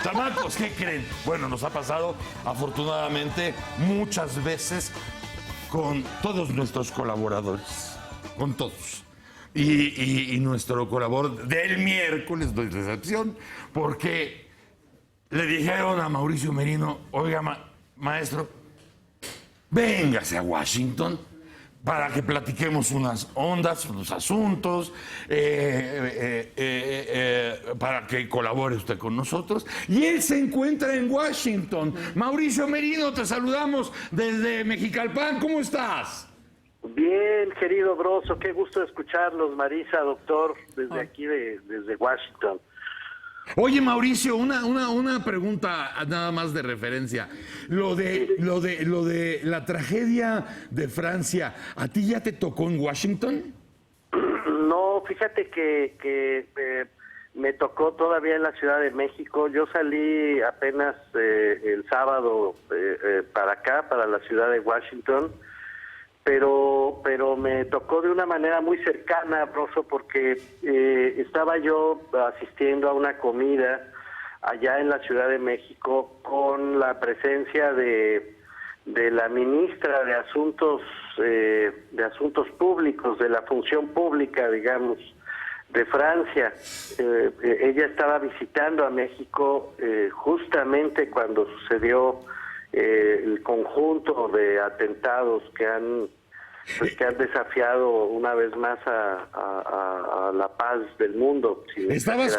Chamacos, ¿qué creen? Bueno, nos ha pasado afortunadamente muchas veces con todos nuestros colaboradores, con todos. Y nuestro colaborador del miércoles no es la excepción, porque le dijeron a Mauricio Merino, oiga, maestro, véngase a Washington para que platiquemos unas ondas, unos asuntos, para que colabore usted con nosotros. Y él se encuentra en Washington. Mauricio Merino, te saludamos desde Mexicalpan. ¿Cómo estás? Bien, querido Broso, qué gusto escucharlos, Marisa, doctor, desde aquí, desde Washington. Oye, Mauricio, una pregunta nada más de referencia. Lo de la tragedia de Francia, ¿a ti ya te tocó en Washington? No, fíjate que me tocó todavía en la Ciudad de México. Yo salí apenas el sábado para acá, para la ciudad de Washington, pero me tocó de una manera muy cercana, Broso, porque estaba yo asistiendo a una comida allá en la Ciudad de México con la presencia de la ministra de Asuntos Públicos, de la Función Pública, digamos, de Francia. Ella estaba visitando a México justamente cuando sucedió el conjunto de atentados que han desafiado una vez más a la paz del mundo. ¿Estabas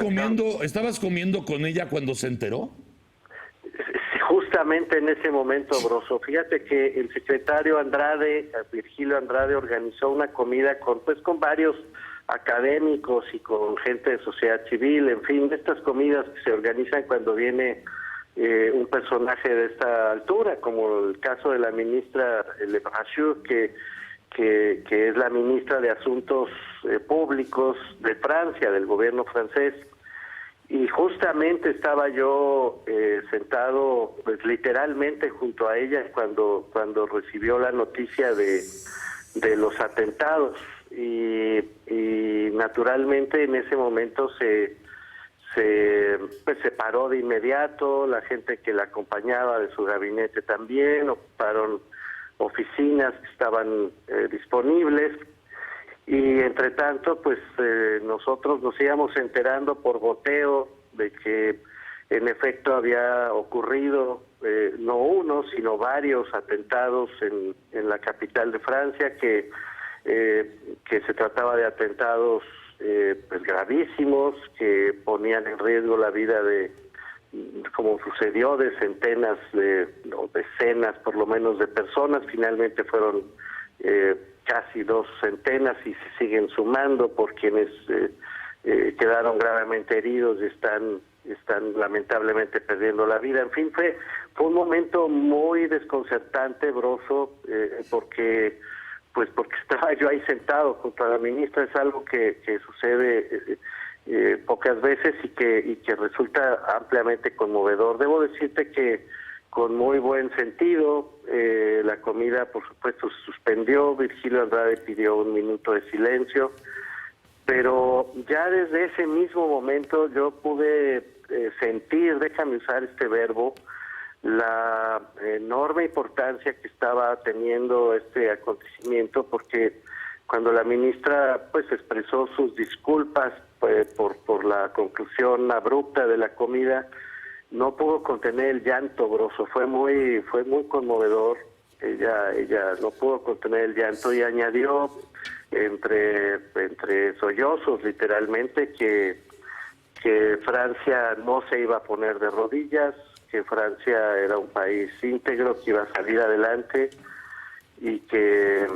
comiendo con ella cuando se enteró? Justamente en ese momento, Broso. Fíjate que el secretario Andrade, Virgilio Andrade, organizó una comida con varios académicos y con gente de sociedad civil, en fin, estas comidas que se organizan cuando viene un personaje de esta altura, como el caso de la ministra Le Brachot, que es la ministra de Asuntos Públicos de Francia, del gobierno francés. Y justamente estaba yo sentado, pues literalmente junto a ella cuando recibió la noticia de los atentados. Y naturalmente en ese momento se paró de inmediato, la gente que la acompañaba de su gabinete también, ocuparon oficinas que estaban disponibles, y entre tanto pues nosotros nos íbamos enterando por goteo de que en efecto había ocurrido no uno sino varios atentados en la capital de Francia, que se trataba de atentados pues gravísimos, que ponían en riesgo la vida de, como sucedió, de centenas o decenas por lo menos de personas. Finalmente fueron casi 2 centenas y se siguen sumando por quienes quedaron gravemente heridos y están lamentablemente perdiendo la vida. En fin, fue un momento muy desconcertante, Broso, porque estaba yo ahí sentado junto a la ministra. Es algo que sucede pocas veces y que resulta ampliamente conmovedor. Debo decirte que con muy buen sentido, la comida por supuesto se suspendió, Virgilio Andrade pidió 1 minuto de silencio, pero ya desde ese mismo momento yo pude sentir, déjame usar este verbo, la enorme importancia que estaba teniendo este acontecimiento, porque cuando la ministra pues expresó sus disculpas por la conclusión abrupta de la comida, no pudo contener el llanto, Broso. Fue muy conmovedor. Ella no pudo contener el llanto y añadió entre sollozos literalmente que Francia no se iba a poner de rodillas, que Francia era un país íntegro, que iba a salir adelante y que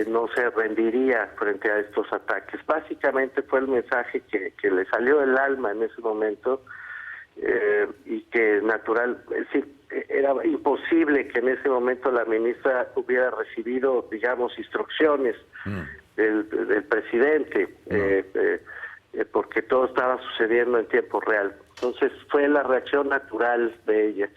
no se rendiría frente a estos ataques. Básicamente fue el mensaje que le salió del alma en ese momento, y que es decir, era imposible que en ese momento la ministra hubiera recibido, digamos, instrucciones del presidente, porque todo estaba sucediendo en tiempo real. Entonces fue la reacción natural de ella.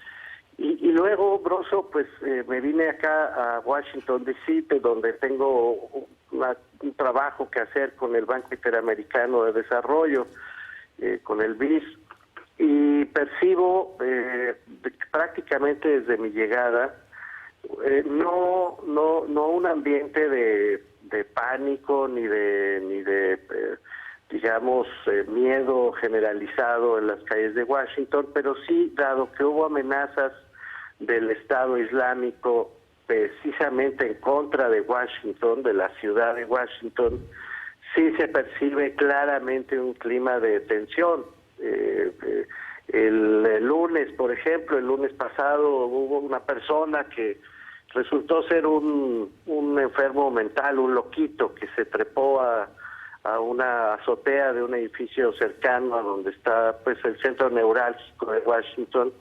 Y luego, Broso, pues me vine acá a Washington, D.C., donde tengo un trabajo que hacer con el Banco Interamericano de Desarrollo, con el BID, y percibo prácticamente desde mi llegada no un ambiente de pánico ni de digamos miedo generalizado en las calles de Washington, pero sí, dado que hubo amenazas del Estado Islámico precisamente en contra de Washington, de la ciudad de Washington, sí se percibe claramente un clima de tensión. El lunes, por ejemplo, el lunes pasado hubo una persona que resultó ser un enfermo mental, un loquito, que se trepó a una azotea de un edificio cercano a donde está pues el centro neurálgico de Washington,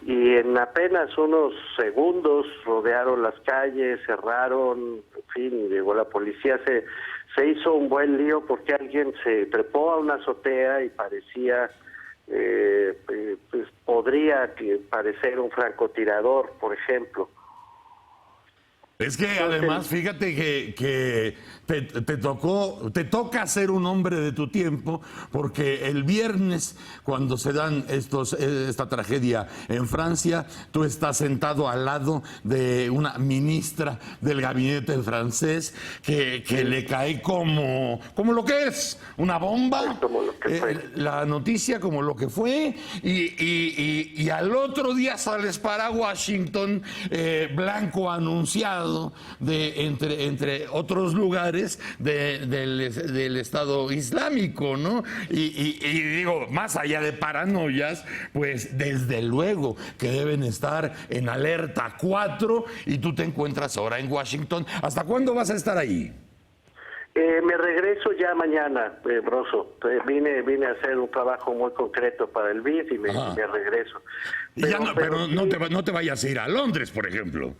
y en apenas unos segundos rodearon las calles, cerraron, en fin, llegó la policía, se hizo un buen lío porque alguien se trepó a una azotea y parecía, pues podría parecer un francotirador, por ejemplo. Es que además, fíjate que te toca ser un hombre de tu tiempo, porque el viernes, cuando se dan esta tragedia en Francia, tú estás sentado al lado de una ministra del gabinete francés que le cae como lo que es, una bomba, como lo que fue. La noticia como lo que fue, y al otro día sales para Washington, blanco anunciado, entre otros lugares del Estado Islámico, ¿no? Y digo, más allá de paranoias, pues desde luego que deben estar en alerta 4, y tú te encuentras ahora en Washington. ¿Hasta cuándo vas a estar ahí? Me regreso ya mañana, Broso. Vine a hacer un trabajo muy concreto para el BID y me regreso. Pero no te vayas a ir a Londres, por ejemplo.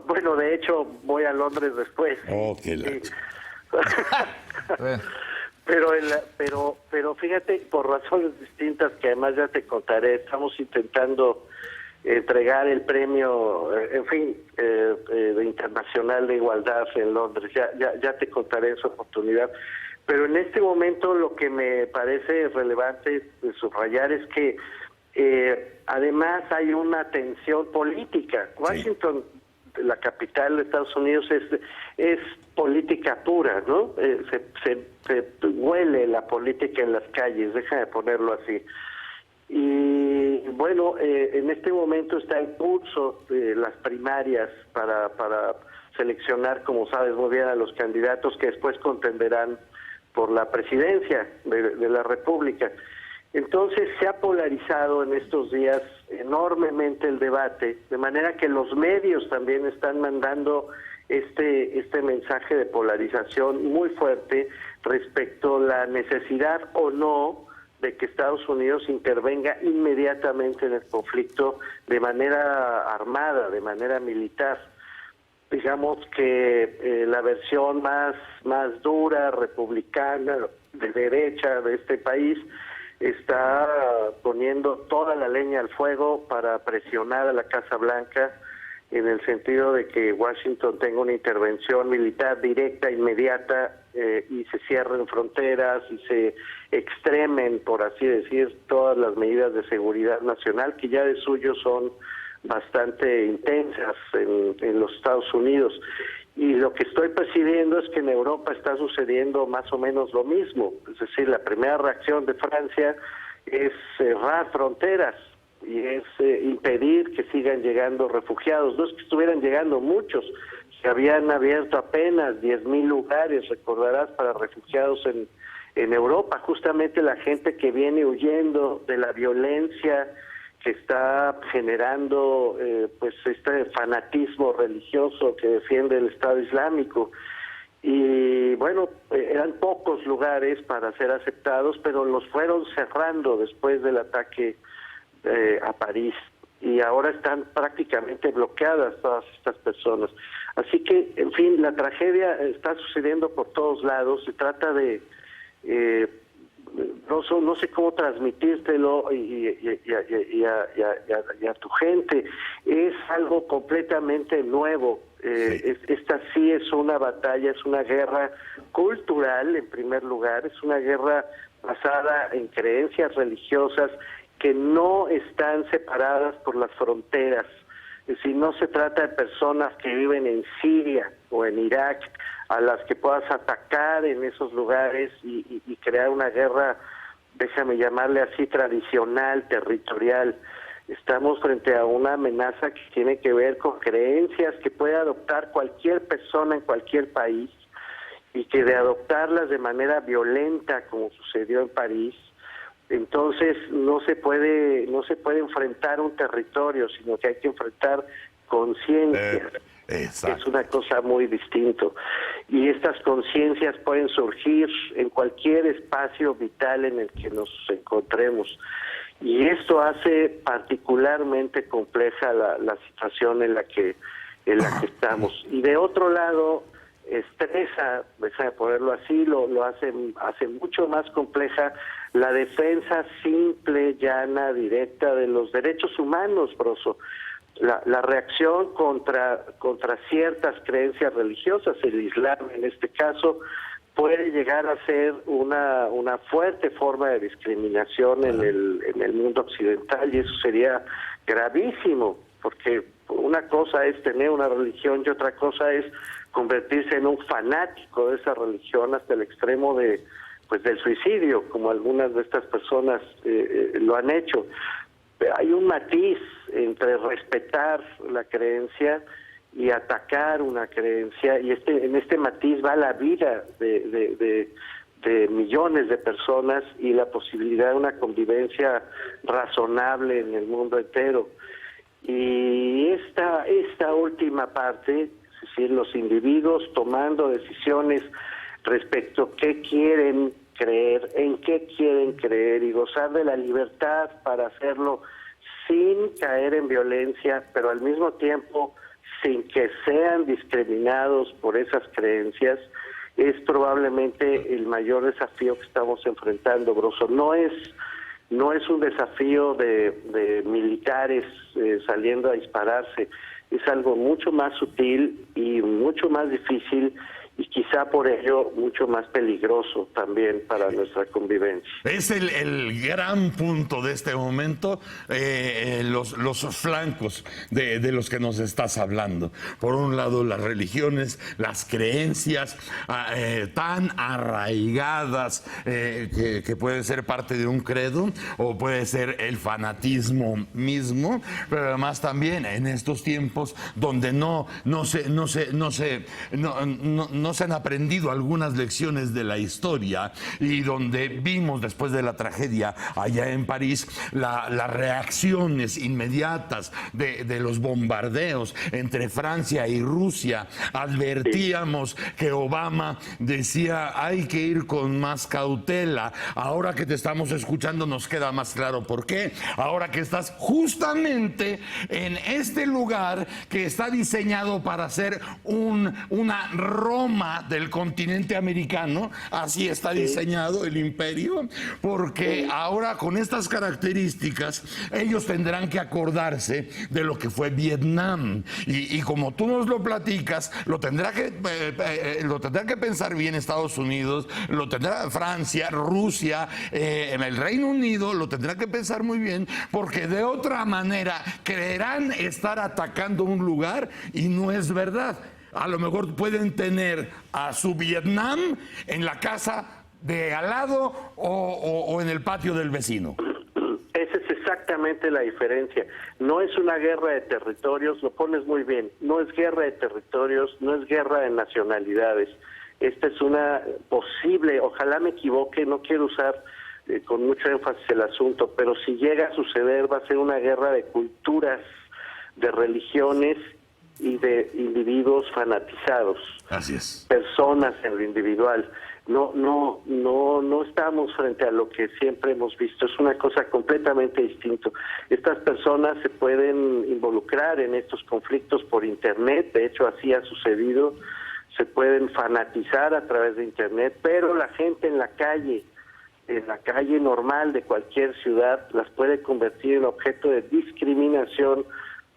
Bueno, de hecho, voy a Londres después. Oh, qué sí. pero fíjate, por razones distintas que además ya te contaré, estamos intentando entregar el premio, en fin, de Internacional de Igualdad en Londres. Ya te contaré en su oportunidad. Pero en este momento lo que me parece relevante subrayar es que además hay una tensión política. Washington, la capital de Estados Unidos, es política pura, ¿no? Se huele la política en las calles, déjame ponerlo así. Y bueno, en este momento está en curso las primarias para seleccionar, como sabes muy bien, a los candidatos que después contenderán por la presidencia de la República. Entonces se ha polarizado en estos días enormemente el debate, de manera que los medios también están mandando este mensaje de polarización muy fuerte respecto a la necesidad o no de que Estados Unidos intervenga inmediatamente en el conflicto de manera armada, de manera militar. Digamos que la versión más dura, republicana, de derecha de este país, está poniendo toda la leña al fuego para presionar a la Casa Blanca en el sentido de que Washington tenga una intervención militar directa, inmediata, y se cierren fronteras y se extremen, por así decir, todas las medidas de seguridad nacional, que ya de suyo son bastante intensas en los Estados Unidos. Y lo que estoy percibiendo es que en Europa está sucediendo más o menos lo mismo. Es decir, la primera reacción de Francia es cerrar fronteras y es impedir que sigan llegando refugiados. No es que estuvieran llegando muchos, se habían abierto apenas 10,000 lugares, recordarás, para refugiados en Europa. Justamente la gente que viene huyendo de la violencia que está generando pues este fanatismo religioso que defiende el Estado Islámico. Y bueno, eran pocos lugares para ser aceptados, pero los fueron cerrando después del ataque a París, y ahora están prácticamente bloqueadas todas estas personas. Así que, en fin, la tragedia está sucediendo por todos lados. Se trata de no sé cómo transmitírtelo y a tu gente. Es algo completamente nuevo. Esta sí es una batalla, es una guerra cultural en primer lugar, es una guerra basada en creencias religiosas que no están separadas por las fronteras. Es decir, no se trata de personas que viven en Siria o en Irak, a las que puedas atacar en esos lugares y crear una guerra, déjame llamarle así, tradicional, territorial. Estamos frente a una amenaza que tiene que ver con creencias que puede adoptar cualquier persona en cualquier país, y que de adoptarlas de manera violenta, como sucedió en París, entonces no se puede enfrentar un territorio, sino que hay que enfrentar conciencias. Es una cosa muy distinto. Y estas conciencias pueden surgir en cualquier espacio vital en el que nos encontremos. Y esto hace particularmente compleja la situación en la que estamos. Y de otro lado, estresa, déjame ponerlo así, lo hace mucho más compleja la defensa simple, llana, directa de los derechos humanos, Broso. La reacción contra ciertas creencias religiosas, el Islam en este caso, puede llegar a ser una fuerte forma de discriminación en el mundo occidental, y eso sería gravísimo, porque una cosa es tener una religión y otra cosa es convertirse en un fanático de esa religión hasta el extremo del suicidio, como algunas de estas personas lo han hecho. Hay un matiz entre respetar la creencia y atacar una creencia, y en este matiz va la vida de millones de personas y la posibilidad de una convivencia razonable en el mundo entero. Y esta última parte, es decir, los individuos tomando decisiones respecto a qué quieren creer, en qué quieren creer, y gozar de la libertad para hacerlo sin caer en violencia, pero al mismo tiempo sin que sean discriminados por esas creencias, es probablemente el mayor desafío que estamos enfrentando, Broso. No es un desafío de militares saliendo a dispararse, es algo mucho más sutil y mucho más difícil, y quizá por ello mucho más peligroso también para nuestra convivencia. Es el gran punto de este momento, los flancos de los que nos estás hablando. Por un lado, las religiones, las creencias tan arraigadas que puede ser parte de un credo, o puede ser el fanatismo mismo, pero además también en estos tiempos donde no se han aprendido algunas lecciones de la historia, y donde vimos después de la tragedia allá en París las reacciones inmediatas de los bombardeos entre Francia y Rusia. Advertíamos que Obama decía hay que ir con más cautela. Ahora que te estamos escuchando nos queda más claro por qué. Ahora que estás justamente en este lugar que está diseñado para ser una Roma del continente americano, así está diseñado el imperio, porque ahora con estas características ellos tendrán que acordarse de lo que fue Vietnam, y como tú nos lo platicas, lo tendrá que pensar bien Estados Unidos, lo tendrá Francia, Rusia, el Reino Unido, lo tendrá que pensar muy bien, porque de otra manera creerán estar atacando un lugar y no es verdad. A lo mejor pueden tener a su Vietnam en la casa de al lado o en el patio del vecino. Esa es exactamente la diferencia. No es una guerra de territorios, lo pones muy bien. No es guerra de territorios, no es guerra de nacionalidades. Esta es una posible, ojalá me equivoque, no quiero usar con mucho énfasis el asunto, pero si llega a suceder va a ser una guerra de culturas, de religiones y de individuos fanatizados. Así es. Personas en lo individual. No estamos frente a lo que siempre hemos visto. Es una cosa completamente distinta. Estas personas se pueden involucrar en estos conflictos por Internet. De hecho, así ha sucedido. Se pueden fanatizar a través de Internet, pero la gente en la calle normal de cualquier ciudad, las puede convertir en objeto de discriminación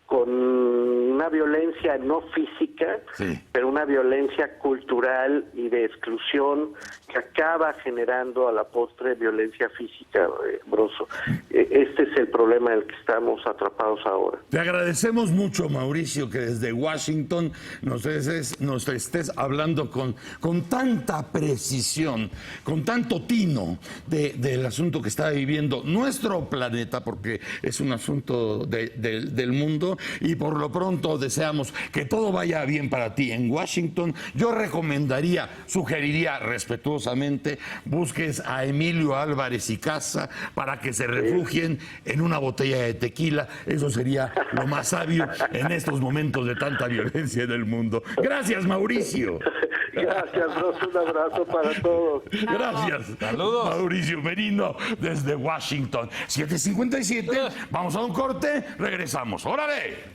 con una violencia no física, sí, pero una violencia cultural y de exclusión que acaba generando a la postre violencia física, Broso. Este es el problema en el que estamos atrapados ahora. Te agradecemos mucho, Mauricio, que desde Washington nos estés hablando con tanta precisión, con tanto tino del asunto que está viviendo nuestro planeta, porque es un asunto del mundo, y por lo pronto deseamos que todo vaya bien para ti en Washington. Yo sugeriría respetuosamente, busques a Emilio Álvarez y Casa para que se refugien en una botella de tequila. Eso sería lo más sabio en estos momentos de tanta violencia en el mundo. Gracias, Mauricio. Gracias, Rosso. Un abrazo para todos. Gracias. Saludos. Mauricio Merino desde Washington. 7:57. Vamos a un corte. Regresamos. ¡Órale!